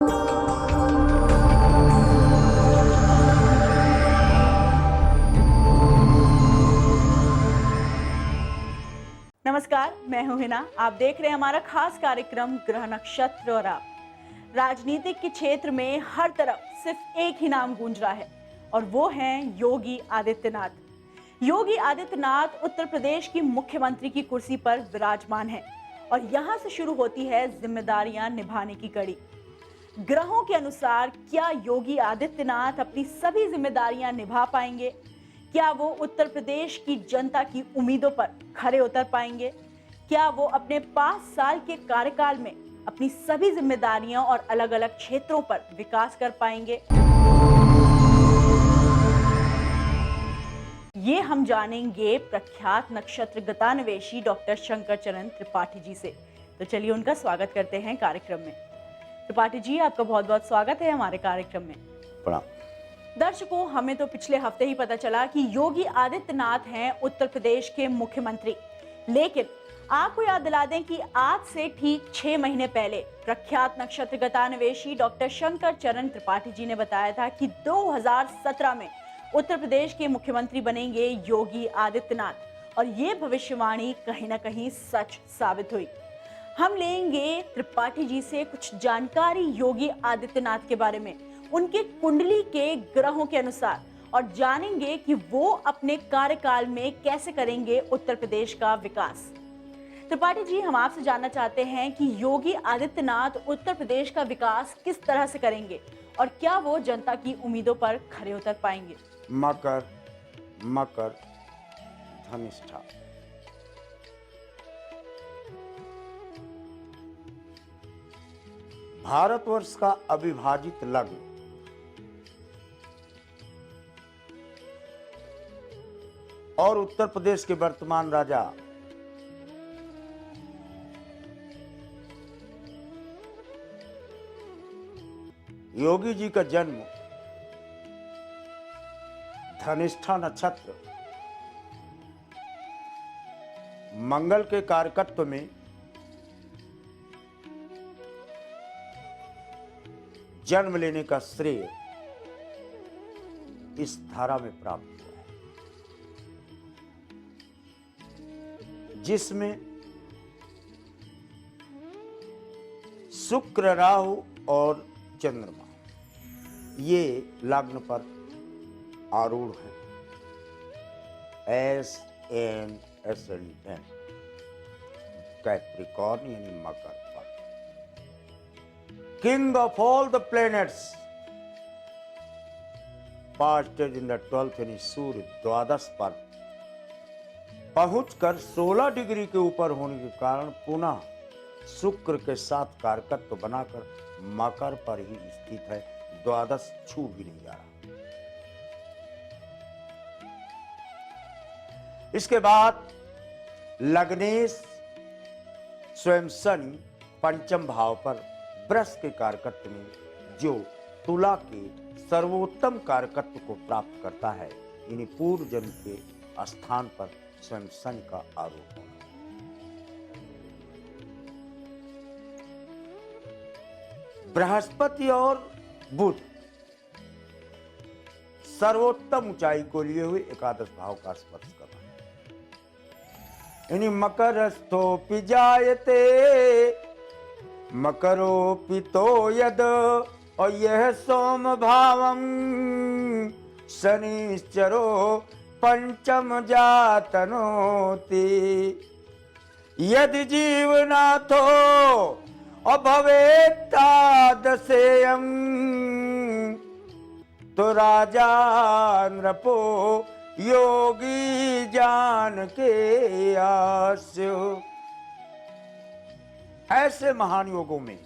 नमस्कार, मैं हूं हिना। आप देख रहे हैं हमारा खास कार्यक्रम ग्रह नक्षत्र और आप। राजनीतिक के क्षेत्र में हर तरफ सिर्फ एक ही नाम गूंज रहा है और वो हैं योगी आदित्यनाथ। योगी आदित्यनाथ उत्तर प्रदेश की मुख्यमंत्री की कुर्सी पर विराजमान हैं और यहां से शुरू होती है जिम्मेदारियां निभाने की कड़ी। ग्रहों के अनुसार क्या योगी आदित्यनाथ अपनी सभी जिम्मेदारियां निभा पाएंगे? क्या वो उत्तर प्रदेश की जनता की उम्मीदों पर खरे उतर पाएंगे? क्या वो अपने 5 साल के कार्यकाल में अपनी सभी जिम्मेदारियां और अलग-अलग क्षेत्रों पर विकास कर पाएंगे? ये हम जानेंगे प्रख्यात नक्षत्र गतान्वेषी डॉक्टर शंकर चरण त्रिपाठी जी से। तो चलिए उनका स्वागत करते हैं कार्यक्रम में। त्रिपाठी जी, आपका बहुत बहुत स्वागत है हमारे कार्यक्रम में। प्रणाम। दर्शकों, हमें तो पिछले हफ्ते ही पता चला कि योगी आदित्यनाथ हैं उत्तर प्रदेश के मुख्यमंत्री, लेकिन आपको याद दिला दें कि आज से ठीक 6 महीने पहले प्रख्यात नक्षत्र गतान्वेषी डॉक्टर शंकर चरण त्रिपाठी जी ने बताया था कि 2017 में उत्तर प्रदेश के मुख्यमंत्री बनेंगे योगी आदित्यनाथ, और ये भविष्यवाणी कहीं ना कहीं सच साबित हुई। हम लेंगे त्रिपाठी जी से कुछ जानकारी योगी आदित्यनाथ के बारे में, उनके कुंडली के ग्रहों के अनुसार, और जानेंगे कि वो अपने कार्यकाल में कैसे करेंगे उत्तर प्रदेश का विकास। त्रिपाठी जी, हम आपसे जानना चाहते हैं कि योगी आदित्यनाथ उत्तर प्रदेश का विकास किस तरह से करेंगे और क्या वो जनता की उम्मीदों पर खरे उतर पाएंगे? मकर, मकर, धनिष्ठा। भारतवर्ष का अविभाजित लग्न और उत्तर प्रदेश के वर्तमान राजा योगी जी का जन्म धनिष्ठा नक्षत्र मंगल के कारकत्व में जन्म लेने का श्रेय इस धारा में प्राप्त हुआ है, जिसमें शुक्र, राहु और चंद्रमा ये लग्न पर आरूढ़ है। SN कैप्रिकॉर्न यानी मकर पर। King of all the planets posited in the 12th यानी सूर्य द्वादश पर पहुंचकर 16 डिग्री के ऊपर होने के कारण पुनः शुक्र के साथ कारकत्व बनाकर मकर पर ही स्थित है, द्वादश छू भी नहीं जा रहा। इसके बाद लग्नेश स्वयं शनि पंचम भाव पर वृष के कारकत्व में जो तुला के सर्वोत्तम कारकत्व को प्राप्त करता है, इन्हीं पूर्व जन्म के स्थान पर स्वयं शनि का आरोप होना। बृहस्पति और बुध सर्वोत्तम ऊंचाई को लिए हुए एकादश भाव का स्पर्श कर रहा है। इन्हीं मकरस्थोपि जायते मकरोपि तो यद, और यह सोम भावम शनिश्चरो पंचम जातनोति। यदि जीवनाथो अभवेत्तादशेयम् तो राजा नृपो योगी जान के आस्यो। ऐसे महान योगों में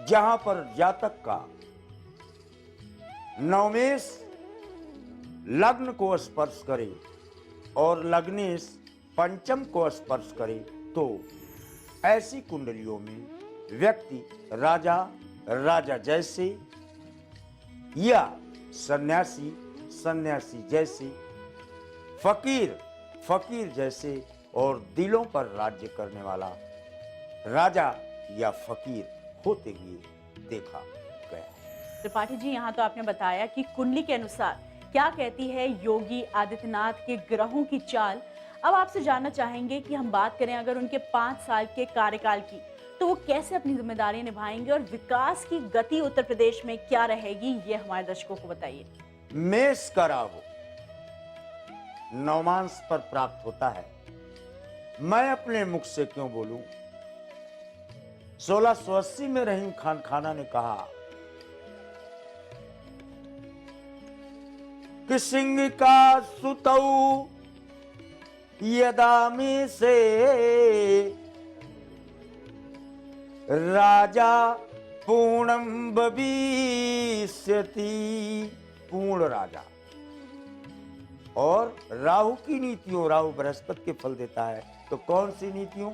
जहां पर जातक का नवमेश लग्न को स्पर्श करे और लग्नेश पंचम को स्पर्श करे, तो ऐसी कुंडलियों में व्यक्ति राजा, राजा जैसे या सन्यासी, सन्यासी जैसे, फकीर, फकीर जैसे और दिलों पर राज्य करने वाला राजा या फकीर होते हुए देखा गया। त्रिपाठी जी, यहाँ तो आपने बताया कि कुंडली के अनुसार क्या कहती है योगी आदित्यनाथ के ग्रहों की चाल। अब आपसे जानना चाहेंगे कि हम बात करें अगर उनके 5 साल के कार्यकाल की, तो वो कैसे अपनी जिम्मेदारी निभाएंगे और विकास की गति उत्तर प्रदेश में क्या रहेगी, ये हमारे दर्शकों को बताइए। मेष का राहु नवमांश पर प्राप्त होता है। मैं अपने मुख से क्यों बोलूं? 1680 में रहीम खान खाना ने कहा कि सिंह का सुतऊ यदा में से राजा पूर्णम भविष्यति, पूर्ण राजा। और राहु की नीतियों, राहु बृहस्पति के फल देता है, तो कौन सी नीतियों?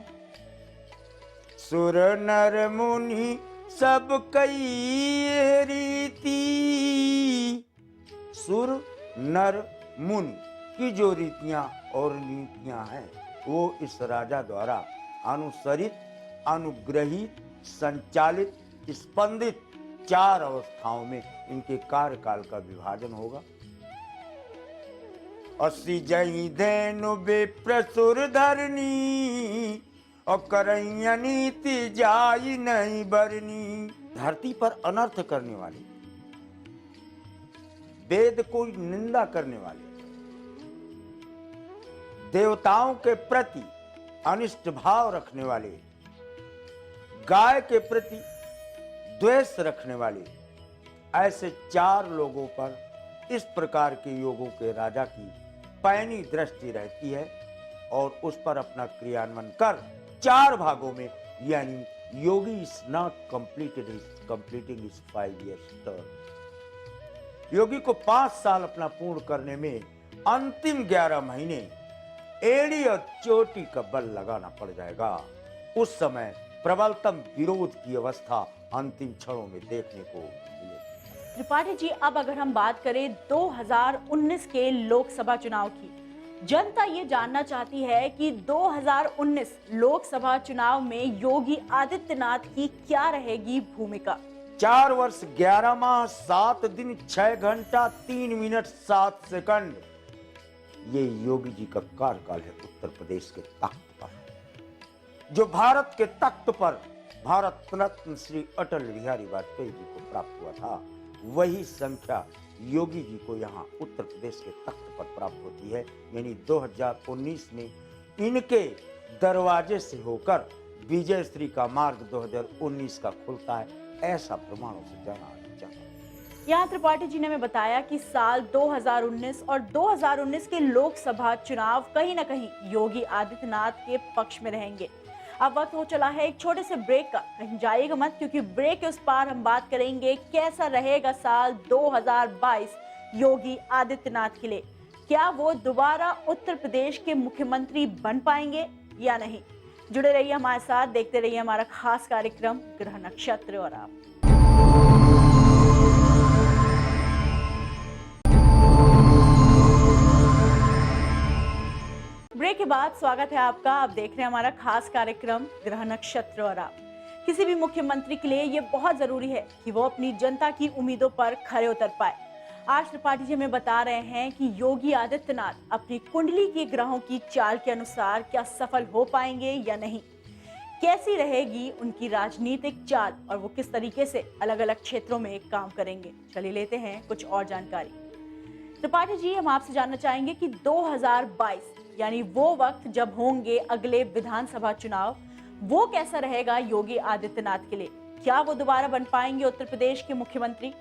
सुर नर मुनि सब कई रीति, सुर नर मुनि की जो रीतियां और नीतियां हैं वो इस राजा द्वारा अनुसरित, अनुग्रहित, संचालित, स्पंदित 4 अवस्थाओं में इनके कार्यकाल का विभाजन होगा। अस्सी जई धेनु विप्रसुर धरनी और करैया नीति जाई नहीं बरनी। धरती पर अनर्थ करने वाले, वेद को निंदा करने वाले, देवताओं के प्रति अनिष्ट भाव रखने वाले, गाय के प्रति द्वेष रखने वाले, ऐसे 4 लोगों पर इस प्रकार के योगों के राजा की पैनी दृष्टि रहती है और उस पर अपना क्रियान्वयन कर 4 भागों में, यानी Yogi is not completing his 5 years term। Yogi को 5 साल अपना पूर्ण करने में अंतिम 11 महीने एड़ी और चोटी का बल लगाना पड़ जाएगा। उस समय प्रबलतम विरोध की अवस्था अंतिम क्षणों में देखने को मिलेगी। त्रिपाठी जी, अब अगर हम बात करें 2019 के लोकसभा चुनाव की, जनता ये जानना चाहती है कि 2019 लोकसभा चुनाव में योगी आदित्यनाथ की क्या रहेगी भूमिका। 4 वर्ष 11 माह 7 दिन 6 घंटा 3 मिनट 7 सेकंड ये योगी जी का कार्यकाल है उत्तर प्रदेश के तख्त पर। जो भारत के तख्त पर भारत रत्न श्री अटल बिहारी वाजपेयी जी को प्राप्त हुआ था, वही संख्या योगी जी को यहाँ उत्तर प्रदेश के तख्त पर प्राप्त होती है। यानी 2019 में इनके दरवाजे से होकर विजय श्री का मार्ग 2019 का खुलता है, ऐसा प्रमाणों से जाना जाता है। यहाँ त्रिपाठी जी ने हमें बताया कि साल 2019 और 2019 के लोकसभा चुनाव कहीं ना कहीं योगी आदित्यनाथ के पक्ष में रहेंगे। अब वक्त हो चला है एक छोटे से ब्रेक का, कहीं जाइएगा मत, क्योंकि ब्रेक के उस पार हम बात करेंगे कैसा रहेगा साल 2022 योगी आदित्यनाथ के लिए। क्या वो दोबारा उत्तर प्रदेश के मुख्यमंत्री बन पाएंगे या नहीं? जुड़े रहिए हमारे साथ, देखते रहिए हमारा खास कार्यक्रम ग्रह नक्षत्र और आप। ब्रेक के बाद स्वागत है आपका। आप देख रहे हैं हमारा खास कार्यक्रम ग्रह नक्षत्र और आप। किसी भी मुख्यमंत्री के लिए ये बहुत जरूरी है कि वो अपनी जनता की उम्मीदों पर खरे उतर पाए। आज त्रिपाठी जी हमें बता रहे हैं कि योगी आदित्यनाथ अपनी कुंडली के ग्रहों की चाल के अनुसार क्या सफल हो पाएंगे या नहीं, कैसी रहेगी उनकी राजनीतिक चाल और वो किस तरीके से अलग अलग क्षेत्रों में काम करेंगे। चलिए लेते हैं कुछ और जानकारी। त्रिपाठी जी, हम आपसे जानना चाहेंगे कि 2022 यानी वो वक्त जब होंगे अगले विधानसभा चुनाव, वो कैसा रहेगा योगी आदित्यनाथ के लिए? क्या वो दोबारा बन पाएंगे उत्तर प्रदेश के मुख्यमंत्री?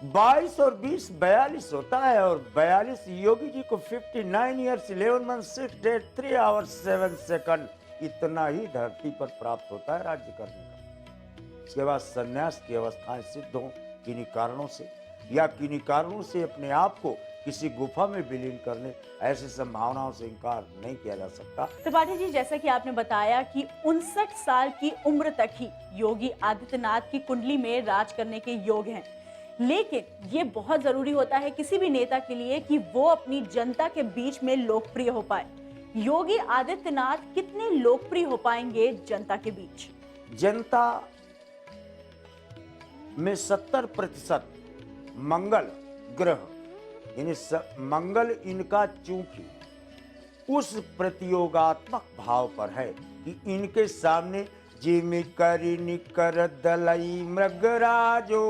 22 और 20 42 होता है और 42 योगी जी को 59 years 11 months 6 days 3 hours 7 seconds इतना ही धरती पर प्राप्त होता है राज्य करने का। इसके बाद संन्यास की अवस्थाएं सिद्ध हो किन्हीं कारणों से, या किन्हीं कारणों से अपने आप को किसी गुफा में विलीन करने, ऐसी संभावनाओं से इनकार नहीं किया जा सकता। त्रिपाठी जी, जैसा कि आपने बताया कि 59 साल की उम्र तक ही योगी आदित्यनाथ की कुंडली में राज करने के योग हैं, लेकिन ये बहुत जरूरी होता है किसी भी नेता के लिए कि वो अपनी जनता के बीच में लोकप्रिय हो पाए। योगी आदित्यनाथ कितने लोकप्रिय हो पाएंगे जनता के बीच? जनता में 70% मंगल ग्रह यानी मंगल इनका चूंकि उस प्रतियोगात्मक भाव पर है कि इनके सामने जिमि करी निकर दलई मृगराजो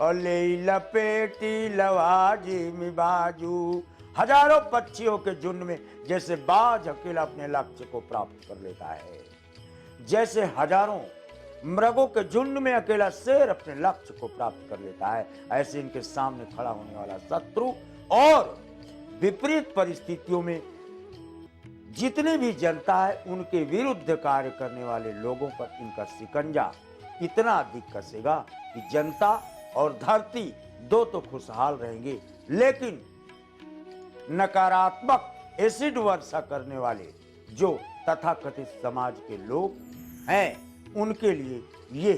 और ले लपेटी लवा जिमि बाजू। हजारों पक्षियों के झुंड में जैसे बाज अकेला अपने लक्ष्य को प्राप्त कर लेता है, जैसे हजारों मृगों के झुंड में अकेला शेर अपने लक्ष्य को प्राप्त कर लेता है, ऐसे इनके सामने खड़ा होने वाला शत्रु और विपरीत परिस्थितियों में जितनी भी जनता है उनके विरुद्ध कार्य करने वाले लोगों पर इनका शिकंजा इतना अधिक कसेगा कि जनता और धरती दो तो खुशहाल रहेंगे, लेकिन नकारात्मक एसिड वर्षा करने वाले जो तथाकथित समाज के लोग हैं उनके लिए ये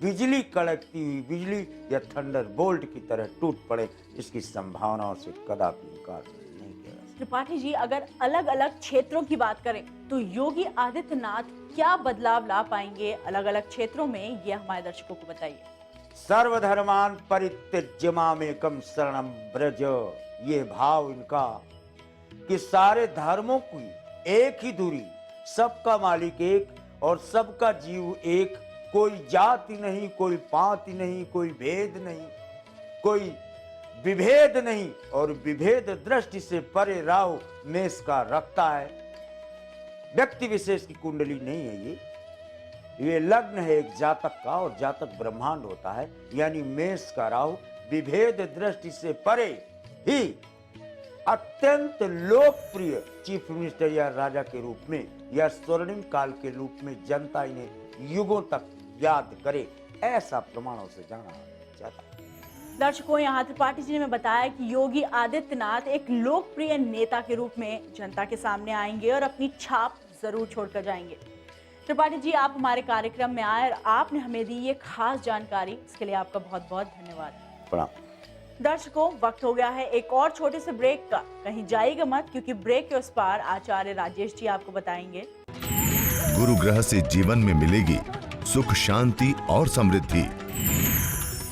बिजली कड़कती हुई बिजली या थंडर बोल्ट की तरह टूट पड़े, इसकी संभावनाओं से कदापि इनकार नहीं किया जा सकता। त्रिपाठी जी, अगर अलग अलग क्षेत्रों की बात करें तो योगी आदित्यनाथ क्या बदलाव ला पाएंगे अलग अलग क्षेत्रों में, ये हमारे दर्शकों को बताइए। सर्वधर्मान परित्यज्य मामेकम शरणम ब्रज, ये भाव इनका कि सारे धर्मों की एक ही दूरी, सबका मालिक एक और सबका जीव एक, कोई जाति नहीं, कोई पाति नहीं, कोई भेद नहीं, कोई विभेद नहीं और विभेद दृष्टि से परे राव मेष का रखता है। व्यक्ति विशेष की कुंडली नहीं है ये लग्न है एक जातक का और जातक ब्रह्मांड होता है, यानी मेष का राहु विभेद दृष्टि से परे ही अत्यंत लोकप्रिय चीफ मिनिस्टर या राजा के रूप में या स्वर्णिम काल के रूप में जनता इन्हें युगों तक याद करे, ऐसा प्रमाणों से जाना जाता है। दर्शकों, यहाँ त्रिपाठी जी ने बताया कि योगी आदित्यनाथ एक लोकप्रिय नेता के रूप में जनता के सामने आएंगे और अपनी छाप जरूर छोड़कर जाएंगे। त्रिपाठी जी, आप हमारे कार्यक्रम में आए और आपने हमें दी ये खास जानकारी, इसके लिए आपका बहुत बहुत धन्यवाद। प्रणाम। दर्शकों, वक्त हो गया है एक और छोटे से ब्रेक का, कहीं जाइएगा मत क्योंकि ब्रेक के उस पार आचार्य राजेश जी आपको बताएंगे। गुरु ग्रह से जीवन में मिलेगी सुख, शांति और समृद्धि।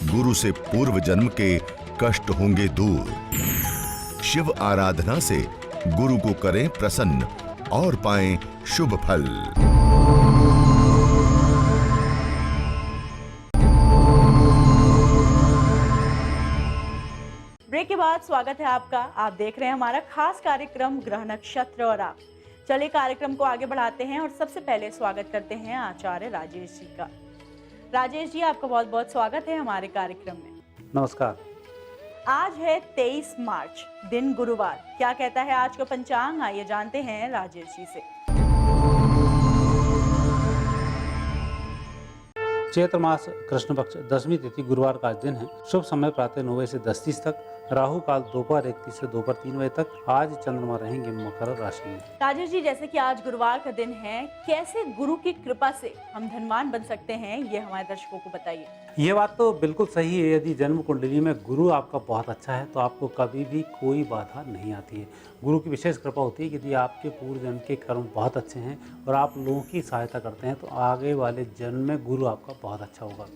गुरु से पूर्व जन्म के कष्ट होंगे दूर। शिव आराधना से गुरु को करें प्रसन्न और पाएं शुभ फल। ब्रेक के बाद स्वागत है आपका। आप देख रहे हैं हमारा खास कार्यक्रम ग्रह नक्षत्र और आप। चलिए कार्यक्रम को आगे बढ़ाते हैं और सबसे पहले स्वागत करते हैं आचार्य राजेश जी का। राजेश जी, आपका बहुत बहुत स्वागत है हमारे कार्यक्रम में। नमस्कार। आज है 23 मार्च, दिन गुरुवार। क्या कहता है आज का पंचांग, आइए जानते हैं राजेश जी से। चैत्र मास कृष्ण पक्ष दशमी तिथि गुरुवार का आज दिन है। शुभ समय प्रातः 9 बजे से 10:30 तक, राहु काल दोपहर 1:30 से दोपहर 3 बजे तक। आज चंद्रमा रहेंगे मकर राशि में। राजेश जी, जैसे कि आज गुरुवार का दिन है, कैसे गुरु की कृपा से हम धनवान बन सकते हैं, ये हमारे दर्शकों को बताइए। ये बात तो बिल्कुल सही है। यदि जन्म कुंडली में गुरु आपका बहुत अच्छा है तो आपको कभी भी कोई बाधा नहीं आती है। गुरु की विशेष कृपा होती है कि यदि आपके पूर्व जन्म के कर्म बहुत अच्छे हैं और आप लोगों की सहायता करते हैं तो आगे वाले जन्म में गुरु आपका बहुत अच्छा होगा।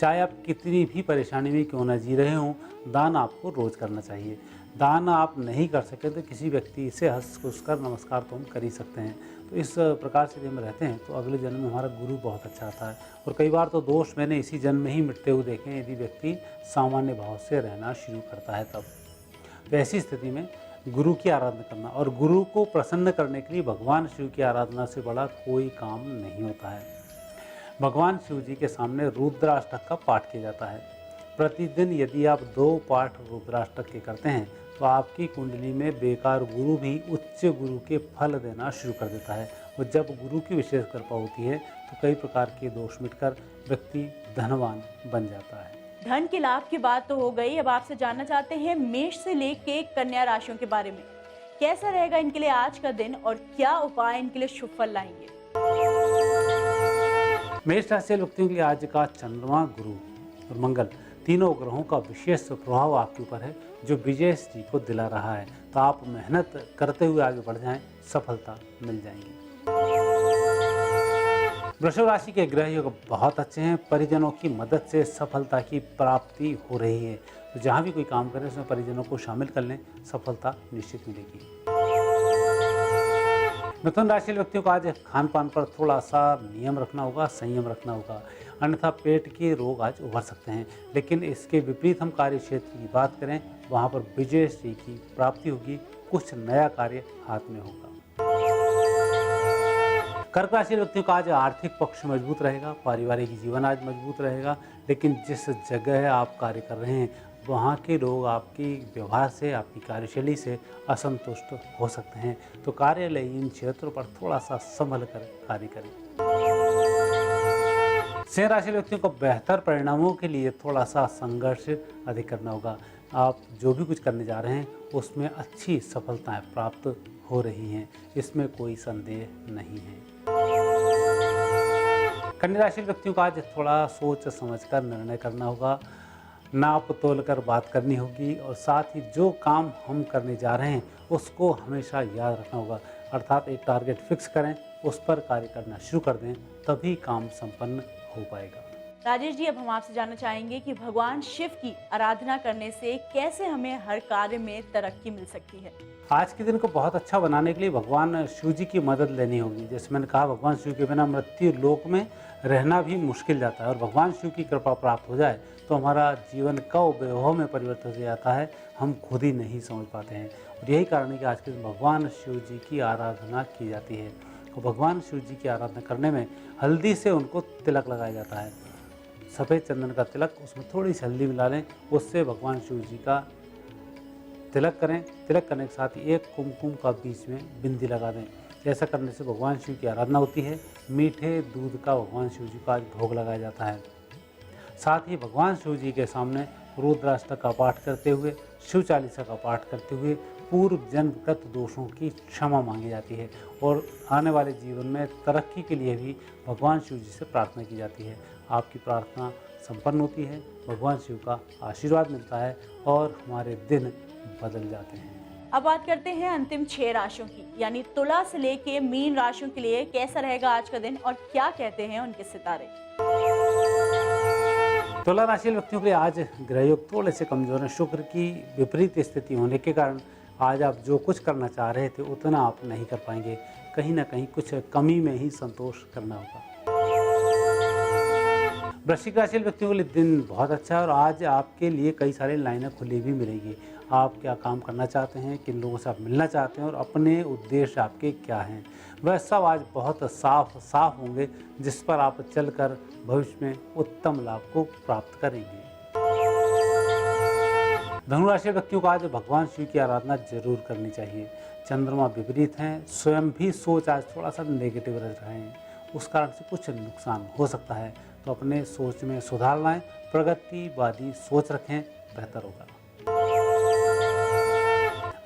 चाहे आप कितनी भी परेशानी में क्यों न जी रहे हों, दान आपको रोज करना चाहिए। दान आप नहीं कर सके तो किसी व्यक्ति से हंस खुश कर नमस्कार तो हम कर ही सकते हैं। तो इस प्रकार से जब हम रहते हैं तो अगले जन्म में हमारा गुरु बहुत अच्छा आता है। और कई बार तो दोष मैंने इसी जन्म में ही मिटते हुए देखे हैं, यदि व्यक्ति सामान्य भाव से रहना शुरू करता है तब। तो ऐसी स्थिति में गुरु की आराधना करना और गुरु को प्रसन्न करने के लिए भगवान शिव की आराधना से बड़ा कोई काम नहीं होता है। भगवान शिव जी के सामने रुद्राष्टक का पाठ किया जाता है। प्रतिदिन यदि आप 2 पाठ रुद्राष्टक के करते हैं तो आपकी कुंडली में बेकार गुरु भी उच्च गुरु के फल देना शुरू कर देता है। और जब गुरु की विशेष कृपा होती है तो कई प्रकार के दोष मिटकर व्यक्ति धनवान बन जाता है। धन के लाभ की बात तो हो गई, अब आपसे जानना चाहते हैं मेष से लेके कन्या राशियों के बारे में। कैसा रहेगा इनके लिए आज का दिन और क्या उपाय इनके लिए शुभ फल लाएंगे। मेष राशि व्यक्तियों के लिए आज का चंद्रमा, गुरु और मंगल तीनों ग्रहों का विशेष प्रभाव आपके ऊपर है जो विजय जी को दिला रहा है। तो आप मेहनत करते हुए आगे बढ़ जाएं, सफलता मिल जाएगी। वृषभ राशि के ग्रह योग बहुत अच्छे हैं। परिजनों की मदद से सफलता की प्राप्ति हो रही है। तो जहाँ भी कोई काम करें उसमें परिजनों को शामिल कर लें, सफलता निश्चित मिलेगी। मिथुन राशि के व्यक्तियों को आज खान पान पर थोड़ा सा नियम रखना होगा, संयम रखना होगा, अन्यथा पेट के रोग आज उभर सकते हैं। लेकिन इसके विपरीत हम कार्य क्षेत्र की बात करें, वहाँ पर विजय श्री की प्राप्ति होगी, कुछ नया कार्य हाथ में होगा। कर्क राशि के व्यक्तियों का आज आर्थिक पक्ष मजबूत रहेगा, पारिवारिक जीवन आज मजबूत रहेगा। लेकिन जिस जगह आप कार्य कर रहे हैं वहाँ के लोग आपके व्यवहार से, आपकी कार्यशैली से असंतुष्ट हो सकते हैं। तो कार्यालयीन क्षेत्रों पर थोड़ा सा संभल कर कार्य करें। सिंह राशि के व्यक्तियों को बेहतर परिणामों के लिए थोड़ा सा संघर्ष अधिक करना होगा। आप जो भी कुछ करने जा रहे हैं उसमें अच्छी सफलताएं प्राप्त हो रही हैं, इसमें कोई संदेह नहीं है। कन्या राशि के व्यक्तियों को आज थोड़ा सोच समझकर निर्णय करना होगा, नाप तोल कर बात करनी होगी और साथ ही जो काम हम करने जा रहे हैं उसको हमेशा याद रखना होगा। अर्थात एक टारगेट फिक्स करें, उस पर कार्य करना शुरू कर दें, तभी काम संपन्न हो पाएगा। राजेश जी, अब हम आपसे जानना चाहेंगे कि भगवान शिव की आराधना करने से कैसे हमें हर कार्य में तरक्की मिल सकती है। आज के दिन को बहुत अच्छा बनाने के लिए भगवान शिव जी की मदद लेनी होगी। जैसे मैंने कहा, भगवान शिव के बिना मृत्यु लोक में रहना भी मुश्किल जाता है और भगवान शिव की कृपा प्राप्त हो जाए तो हमारा जीवन कब वैभव में परिवर्तित हो जाता है, हम खुद ही नहीं समझ पाते हैं। और यही कारण है कि आज के दिन भगवान शिव जी की आराधना की जाती है। और भगवान शिव जी की आराधना करने में हल्दी से उनको तिलक लगाया जाता है। सफ़ेद चंदन का तिलक, उसमें थोड़ी सी हल्दी मिला लें, उससे भगवान शिव जी का तिलक करें। तिलक करने के साथ ही एक कुमकुम का बीच में बिंदी लगा दें। ऐसा करने से भगवान शिव की आराधना होती है। मीठे दूध का भगवान शिव जी का आज भोग लगाया जाता है। साथ ही भगवान शिव जी के सामने रुद्राष्टक का पाठ करते हुए, शिव चालीसा का पाठ करते हुए पूर्व जन्मगत दोषों की क्षमा मांगी जाती है और आने वाले जीवन में तरक्की के लिए भी भगवान शिव जी से प्रार्थना की जाती है। आपकी प्रार्थना संपन्न होती है, भगवान शिव का आशीर्वाद मिलता है और हमारे दिन बदल जाते हैं। अब बात करते हैं अंतिम 6 राशियों की, यानी तुला से लेके मीन राशियों के लिए कैसा रहेगा आज का दिन और क्या कहते हैं उनके सितारे। तुला राशि व्यक्तियों के लिए आज ग्रहयोग थोड़े से कमजोर हैं। शुक्र की विपरीत स्थिति होने के कारण आज आप जो कुछ करना चाह रहे थे उतना आप नहीं कर पाएंगे। कहीं ना कहीं कुछ कमी में ही संतोष करना होगा। वृश्चिक राशि व्यक्तियों के लिए दिन बहुत अच्छा है और आज आपके लिए कई सारे लाइनें खुली भी मिलेगी। आप क्या काम करना चाहते हैं, किन लोगों से आप मिलना चाहते हैं और अपने उद्देश्य आपके क्या हैं, वह सब आज बहुत साफ होंगे, जिस पर आप चलकर भविष्य में उत्तम लाभ को प्राप्त करेंगे। धनुराशि व्यक्तियों को आज भगवान शिव की आराधना जरूर करनी चाहिए। चंद्रमा विपरीत हैं, स्वयं भी सोच आज थोड़ा सा नेगेटिव रह रहे हैं, उस कारण से कुछ नुकसान हो सकता है। तो अपने सोच में सुधार लाएं, प्रगतिवादी सोच रखें, बेहतर होगा।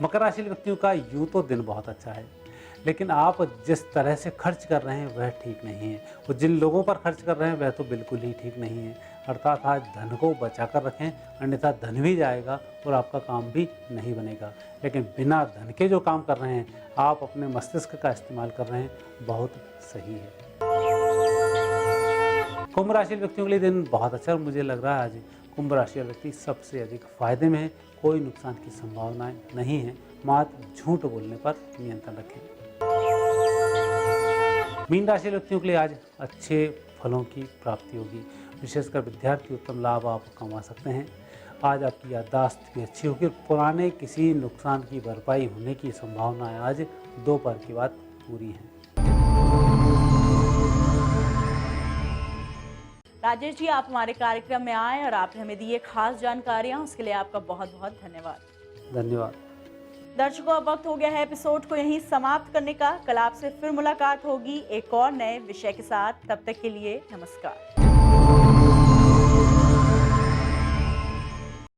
मकर राशि व्यक्तियों का यूं तो दिन बहुत अच्छा है, लेकिन आप जिस तरह से खर्च कर रहे हैं वह ठीक नहीं है और जिन लोगों पर खर्च कर रहे हैं वह तो बिल्कुल ही ठीक नहीं है। अर्थात आज धन को बचा कर रखें, अन्यथा धन भी जाएगा और आपका काम भी नहीं बनेगा। लेकिन बिना धन के जो काम कर रहे हैं, आप अपने मस्तिष्क का इस्तेमाल कर रहे हैं, बहुत सही है। कुंभ राशि व्यक्तियों के लिए दिन बहुत अच्छा, मुझे लग रहा है आज कुंभ राशि व्यक्ति सबसे अधिक फायदे में है। कोई नुकसान की संभावनाएं नहीं है, मात्र झूठ बोलने पर नियंत्रण रखें। मीन राशि व्यक्तियों के लिए आज अच्छे फलों की प्राप्ति होगी, विशेषकर विद्यार्थी उत्तम लाभ आप कमा सकते हैं। आज आपकी याददाश्त भी अच्छी होगी, पुराने किसी नुकसान की भरपाई होने की संभावना आज दोपहर के बाद पूरी है। राजेश जी, आप हमारे कार्यक्रम में आए और आपने हमें दी ये खास जानकारियां, उसके लिए आपका बहुत बहुत धन्यवाद। धन्यवाद। दर्शकों, अब वक्त हो गया है एपिसोड को यहीं समाप्त करने का। कल आपसे फिर मुलाकात होगी एक और नए विषय के साथ। तब तक के लिए नमस्कार।